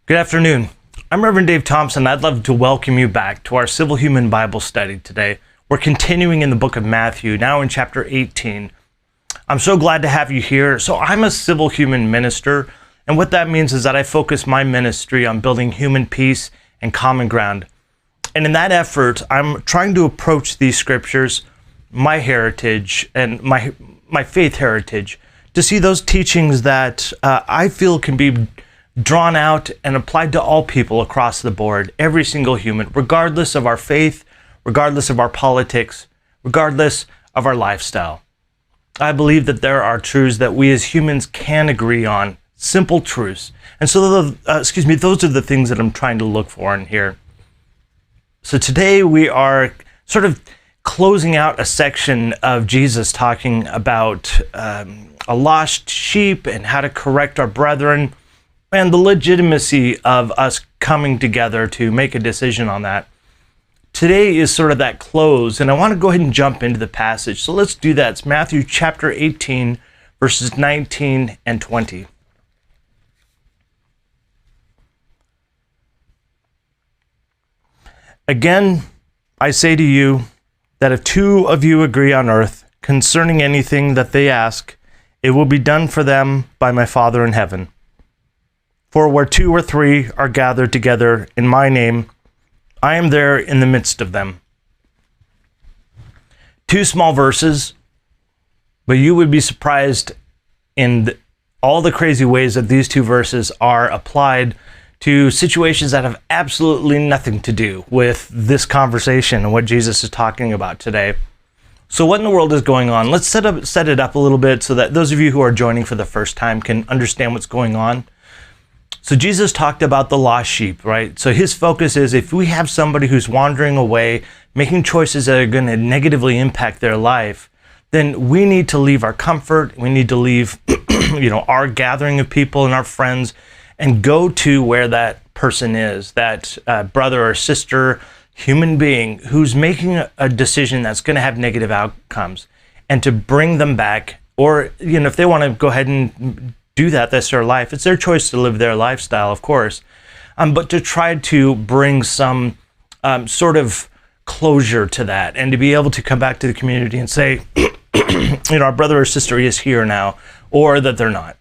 Good afternoon. I'm Rev Dave Thompson. I'd love to welcome you back to our Civil Human Bible study today. We're continuing in the book of Matthew, now in chapter 18. I'm so glad to have you here. So I'm a civil human minister, and what that means is that I focus my ministry on building human peace and common ground. And in that effort, I'm trying to approach these scriptures, my heritage and my faith heritage, to see those teachings that I feel can be drawn out and applied to all people across the board, every single human, regardless of our faith, regardless of our politics, regardless of our lifestyle. I believe that there are truths that we as humans can agree on, simple truths. And so, those are the things that I'm trying to look for in here. So today we are sort of closing out a section of Jesus talking about a lost sheep and how to correct our brethren, and the legitimacy of us coming together to make a decision on that. Today is sort of that close, and I want to go ahead and jump into the passage. So let's do that. It's Matthew chapter 18, verses 19 and 20. Again, I say to you that if two of you agree on earth concerning anything that they ask, it will be done for them by my Father in heaven. For where two or three are gathered together in my name, I am there in the midst of them. Two small verses, but you would be surprised in all the crazy ways that these two verses are applied to situations that have absolutely nothing to do with this conversation and what Jesus is talking about today. So what in the world is going on? Let's set it up a little bit so that those of you who are joining for the first time can understand what's going on. So Jesus talked about the lost sheep, right? So his focus is if we have somebody who's wandering away, making choices that are going to negatively impact their life, then we need to leave our comfort. We need to leave, our gathering of people and our friends and go to where that person is, that brother or sister, human being who's making a decision that's going to have negative outcomes, and to bring them back. Or, if they want to go ahead and do that, that's their life. It's their choice to live their lifestyle, of course. But to try to bring some sort of closure to that, and to be able to come back to the community and say, our brother or sister is here now, or that they're not.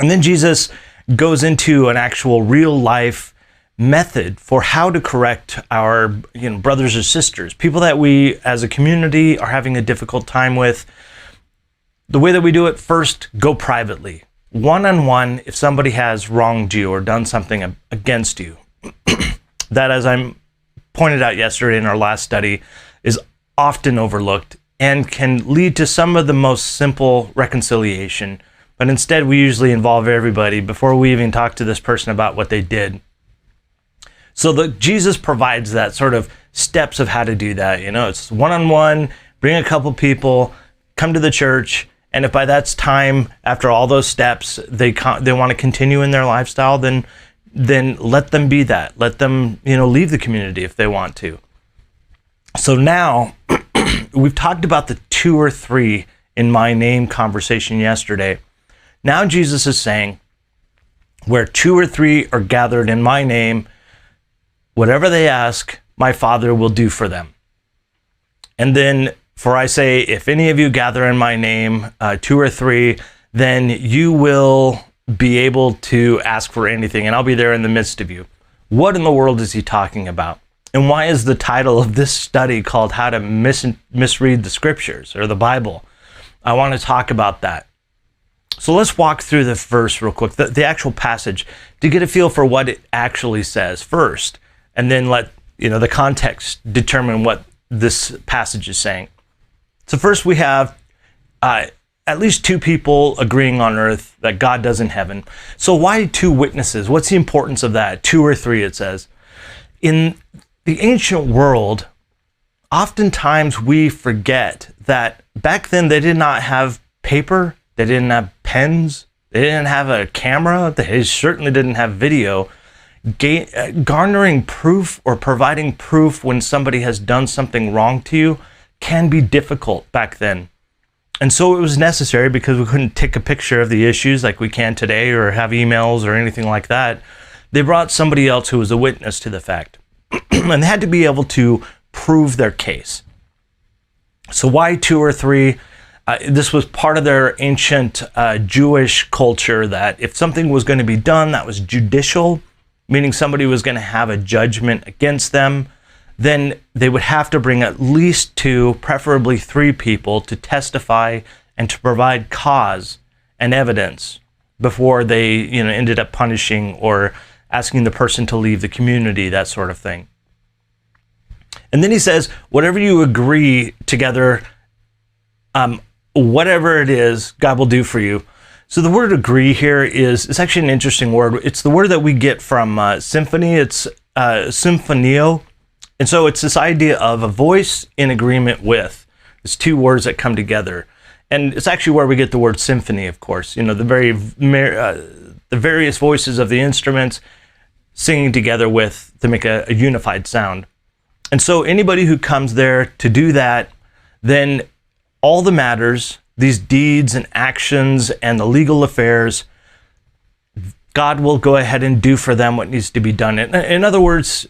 And then Jesus goes into an actual real life method for how to correct our brothers or sisters, people that we as a community are having a difficult time with. The way that we do it, first, go privately. One-on-one, if somebody has wronged you or done something against you. That, as I pointed out yesterday in our last study, is often overlooked and can lead to some of the most simple reconciliation. But instead, we usually involve everybody before we even talk to this person about what they did. So Jesus provides that sort of steps of how to do that. It's one-on-one, bring a couple people, come to the church, and if by that time, after all those steps, they want to continue in their lifestyle, then let them be that. Let them, leave the community if they want to. So now, we've talked about the two or three in my name conversation yesterday. Now Jesus is saying, where two or three are gathered in my name, whatever they ask, my Father will do for them. And then, for I say, if any of you gather in my name, two or three, then you will be able to ask for anything, and I'll be there in the midst of you. What in the world is he talking about? And why is the title of this study called How to Misread the Scriptures, or the Bible? I want to talk about that. So let's walk through the verse real quick, the actual passage, to get a feel for what it actually says first, and then let the context determine what this passage is saying. So first we have at least two people agreeing on earth that God does in heaven. So why two witnesses? What's the importance of that? Two or three, it says. In the ancient world, oftentimes we forget that back then they did not have paper, they didn't have pens, they didn't have a camera, they certainly didn't have video. Garnering proof or providing proof when somebody has done something wrong to you can be difficult back then. And so it was necessary, because we couldn't take a picture of the issues like we can today or have emails or anything like that. they brought somebody else who was a witness to the fact. And they had to be able to prove their case. So why 2 or 3? This was part of their ancient Jewish culture, that if something was going to be done that was judicial, meaning somebody was going to have a judgment against them, then they would have to bring at least 2, preferably 3 people to testify and to provide cause and evidence before they, ended up punishing or asking the person to leave the community, that sort of thing. And then he says, whatever you agree together, whatever it is, God will do for you. So the word agree here is actually an interesting word. It's the word that we get from Symphony. It's symphonio. And so it's this idea of a voice in agreement with. It's 2 words that come together. And it's actually where we get the word symphony, of course. The various voices of the instruments singing together to make a unified sound. And so anybody who comes there to do that, then all the matters, these deeds and actions and the legal affairs, God will go ahead and do for them what needs to be done. In other words,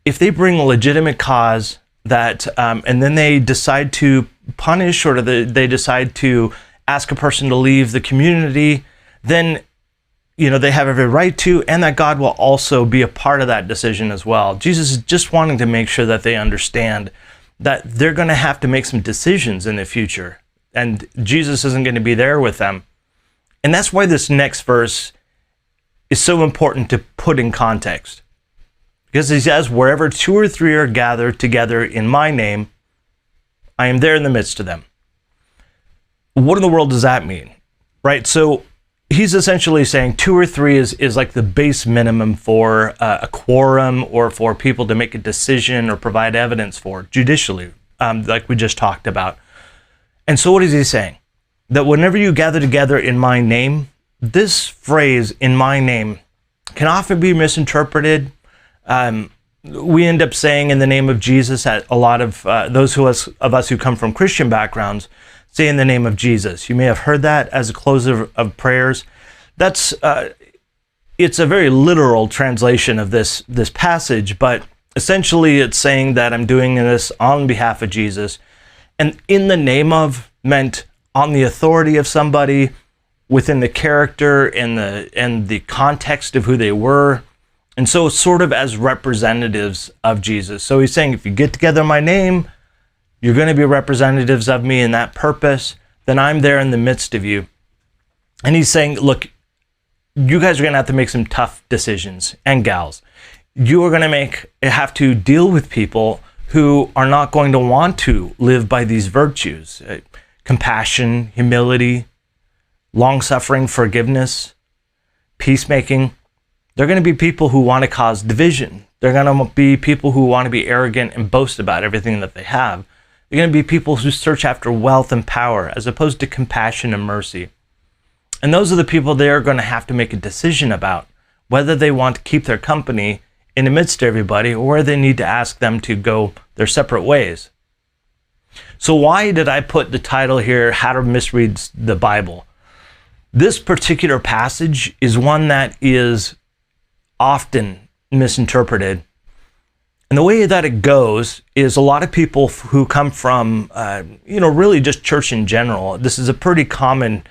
if they bring a legitimate cause that, and then they decide to punish, or they decide to ask a person to leave the community, then they have every right to, and that God will also be a part of that decision as well. Jesus is just wanting to make sure that they understand that they're going to have to make some decisions in the future, and Jesus isn't going to be there with them. And that's why this next verse is so important to put in context. Because he says, wherever 2 or 3 are gathered together in my name, I am there in the midst of them. What in the world does that mean? Right? So he's essentially saying 2 or 3 is like the base minimum for a quorum, or for people to make a decision or provide evidence for judicially, like we just talked about. And so what is he saying? That whenever you gather together in my name, this phrase, in my name, can often be misinterpreted. We end up saying in the name of Jesus, at a lot of those of us who come from Christian backgrounds, say in the name of Jesus. You may have heard that as a close of prayers. That's it's a very literal translation of this passage, but essentially it's saying that I'm doing this on behalf of Jesus. And in the name of meant on the authority of somebody, within the character and the context of who they were. And so sort of as representatives of Jesus. So he's saying, if you get together in my name, you're going to be representatives of me in that purpose, then I'm there in the midst of you. And he's saying, look, you guys are going to have to make some tough decisions, and gals. You are going to have to deal with people who are not going to want to live by these virtues: compassion, humility, long-suffering, forgiveness, peacemaking. They're going to be people who want to cause division. They're going to be people who want to be arrogant and boast about everything that they have. They're going to be people who search after wealth and power as opposed to compassion and mercy. And those are the people they are going to have to make a decision about whether they want to keep their company in the midst of everybody, or whether they need to ask them to go their separate ways. So why did I put the title here, How to Misread the Bible? This particular passage is one that is often misinterpreted. And the way that it goes is a lot of people who come from, really just church in general, this is a pretty common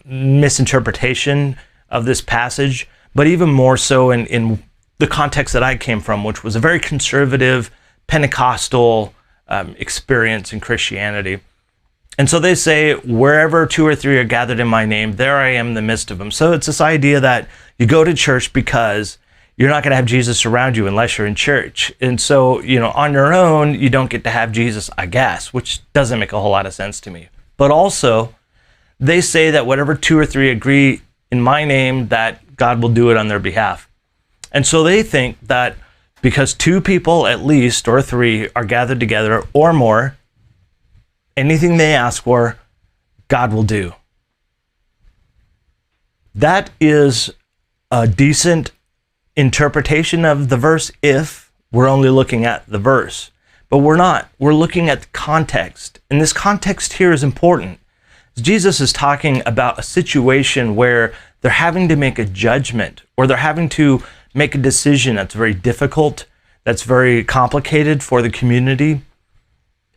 misinterpretation of this passage, but even more so in the context that I came from, which was a very conservative Pentecostal experience in Christianity. And so they say, wherever 2 or 3 are gathered in my name, there I am in the midst of them. So it's this idea that you go to church because you're not going to have Jesus around you unless you're in church. And so, on your own, you don't get to have Jesus, I guess, which doesn't make a whole lot of sense to me. But also, they say that whatever 2 or 3 agree in my name, that God will do it on their behalf. And so they think that because 2 people at least, or 3, are gathered together or more, anything they ask for, God will do. That is a decent interpretation of the verse if we're only looking at the verse. But we're not. We're looking at the context. And this context here is important. Jesus is talking about a situation where they're having to make a judgment, or they're having to make a decision that's very difficult, that's very complicated for the community.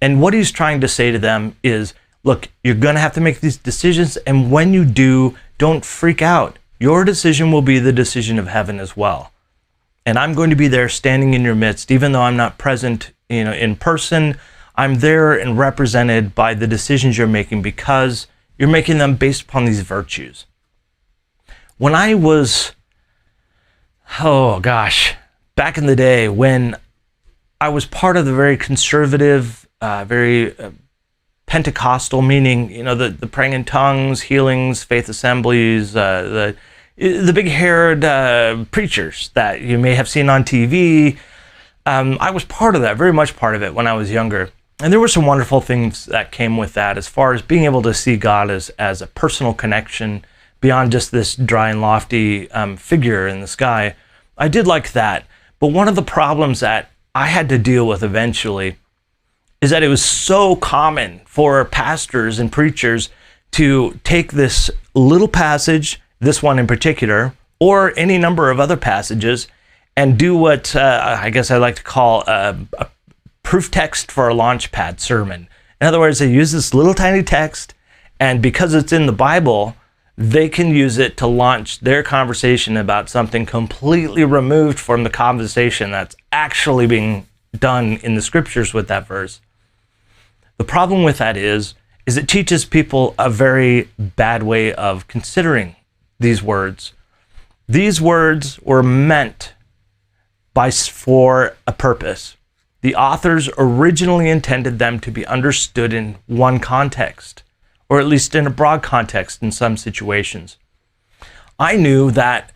And what he's trying to say to them is, look, you're going to have to make these decisions, and when you do, don't freak out. Your decision will be the decision of heaven as well. And I'm going to be there standing in your midst, even though I'm not present, in person. I'm there and represented by the decisions you're making because you're making them based upon these virtues. When I was, back in the day when I was part of the very conservative, very Pentecostal, meaning, the praying in tongues, healings, faith assemblies, the big-haired preachers that you may have seen on TV. I was part of that, very much part of it when I was younger. And there were some wonderful things that came with that as far as being able to see God as a personal connection beyond just this dry and lofty figure in the sky. I did like that. But one of the problems that I had to deal with eventually is that it was so common for pastors and preachers to take this little passage, this one in particular, or any number of other passages, and do what I guess I like to call a proof text for a launchpad sermon. In other words, they use this little tiny text, and because it's in the Bible, they can use it to launch their conversation about something completely removed from the conversation that's actually being done in the scriptures with that verse. The problem with that is it teaches people a very bad way of considering these words. These words were meant for a purpose. The authors originally intended them to be understood in one context, or at least in a broad context in some situations. I knew that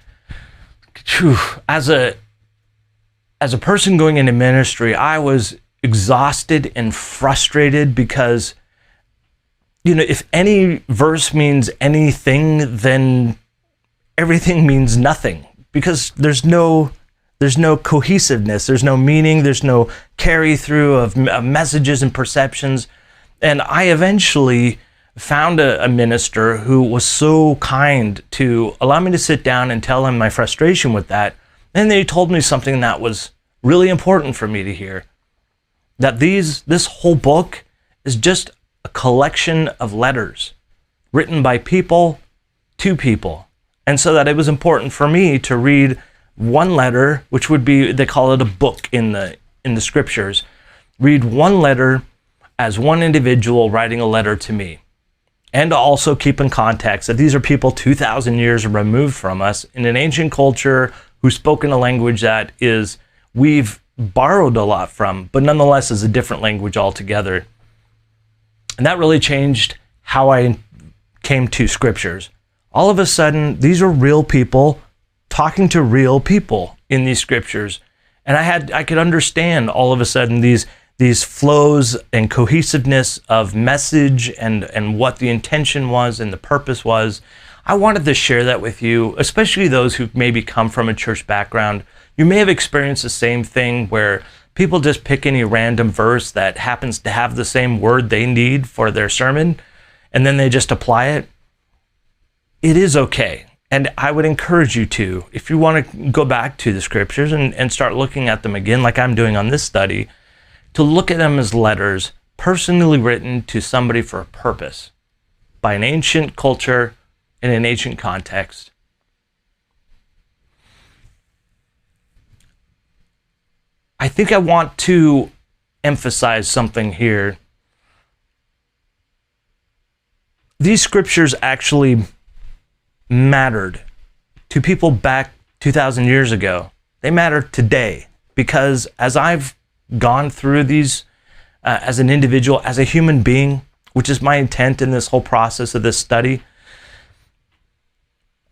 as a person going into ministry, I was exhausted and frustrated because, if any verse means anything, then everything means nothing, because there's no cohesiveness, there's no meaning, there's no carry through of messages and perceptions. And I eventually found a minister who was so kind to allow me to sit down and tell him my frustration with that. And they told me something that was really important for me to hear, that this whole book is just a collection of letters written by people to people. And so that it was important for me to read one letter, which would be, they call it a book in the scriptures, read one letter as one individual writing a letter to me. And to also keep in context that these are people 2,000 years removed from us in an ancient culture who spoke in a language that we've borrowed a lot from, but nonetheless is a different language altogether. And that really changed how I came to scriptures. All of a sudden, these are real people talking to real people in these scriptures. And I could understand all of a sudden these flows and cohesiveness of message and what the intention was and the purpose was. I wanted to share that with you, especially those who maybe come from a church background. You may have experienced the same thing where people just pick any random verse that happens to have the same word they need for their sermon, and then they just apply it. It is okay. And I would encourage you to, if you want to go back to the scriptures and start looking at them again, like I'm doing on this study, to look at them as letters personally written to somebody for a purpose by an ancient culture in an ancient context. I think I want to emphasize something here. These scriptures actually mattered to people back 2,000 years ago. They matter today because as I've gone through these as an individual, as a human being, which is my intent in this whole process of this study,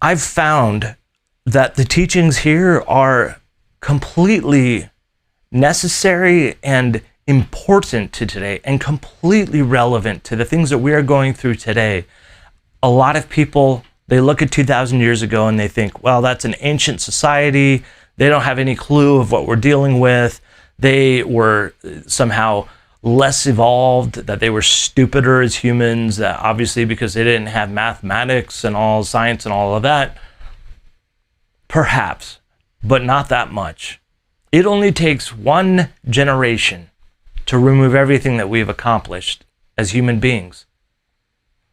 I've found that the teachings here are completely necessary and important to today and completely relevant to the things that we are going through today. A lot of people, they look at 2,000 years ago and they think, well, that's an ancient society. They don't have any clue of what we're dealing with. They were somehow less evolved, that they were stupider as humans, obviously because they didn't have mathematics and all science and all of that. Perhaps. but not that much. It only takes one generation to remove everything that we've accomplished as human beings.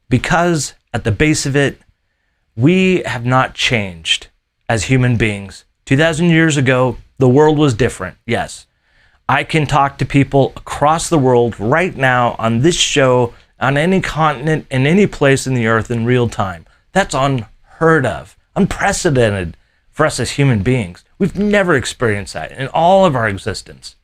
Because at the base of it, we have not changed as human beings. 2,000 years ago, the world was different, yes. I can talk to people across the world right now on this show, on any continent, in any place in the earth in real time. That's unheard of, unprecedented for us as human beings. We've never experienced that in all of our existence.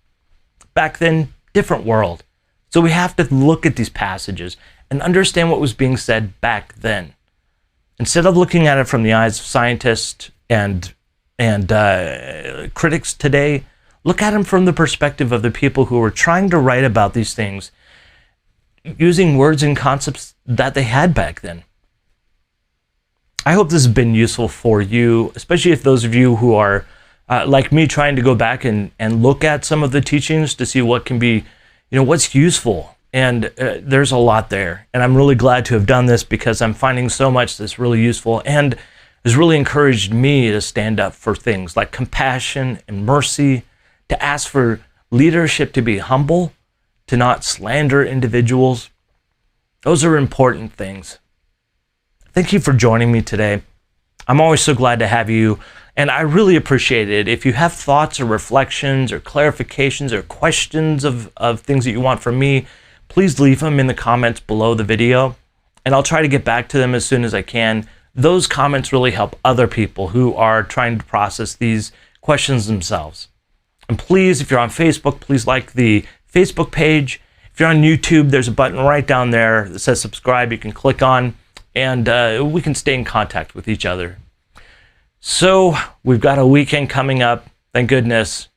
Back then, different world. So we have to look at these passages and understand what was being said back then. Instead of looking at it from the eyes of scientists and critics today, look at them from the perspective of the people who were trying to write about these things using words and concepts that they had back then. I hope this has been useful for you, especially if those of you who are like me, trying to go back and look at some of the teachings to see what can be, what's useful. And there's a lot there. And I'm really glad to have done this because I'm finding so much that's really useful and has really encouraged me to stand up for things like compassion and mercy, to ask for leadership to be humble, to not slander individuals. Those are important things. Thank you for joining me today. I'm always so glad to have you, and I really appreciate it. If you have thoughts or reflections or clarifications or questions of things that you want from me, please leave them in the comments below the video, and I'll try to get back to them as soon as I can. Those comments really help other people who are trying to process these questions themselves. And please, if you're on Facebook, please like the Facebook page. If you're on YouTube, there's a button right down there that says subscribe. You can click on, and we can stay in contact with each other. So we've got a weekend coming up, thank goodness.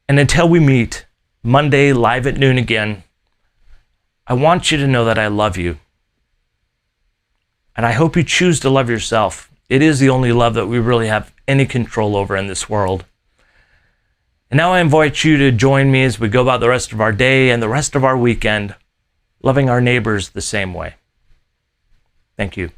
And until we meet Monday live at noon again, I want you to know that I love you. And I hope you choose to love yourself. It is the only love that we really have any control over in this world. And now I invite you to join me as we go about the rest of our day and the rest of our weekend, loving our neighbors the same way. Thank you.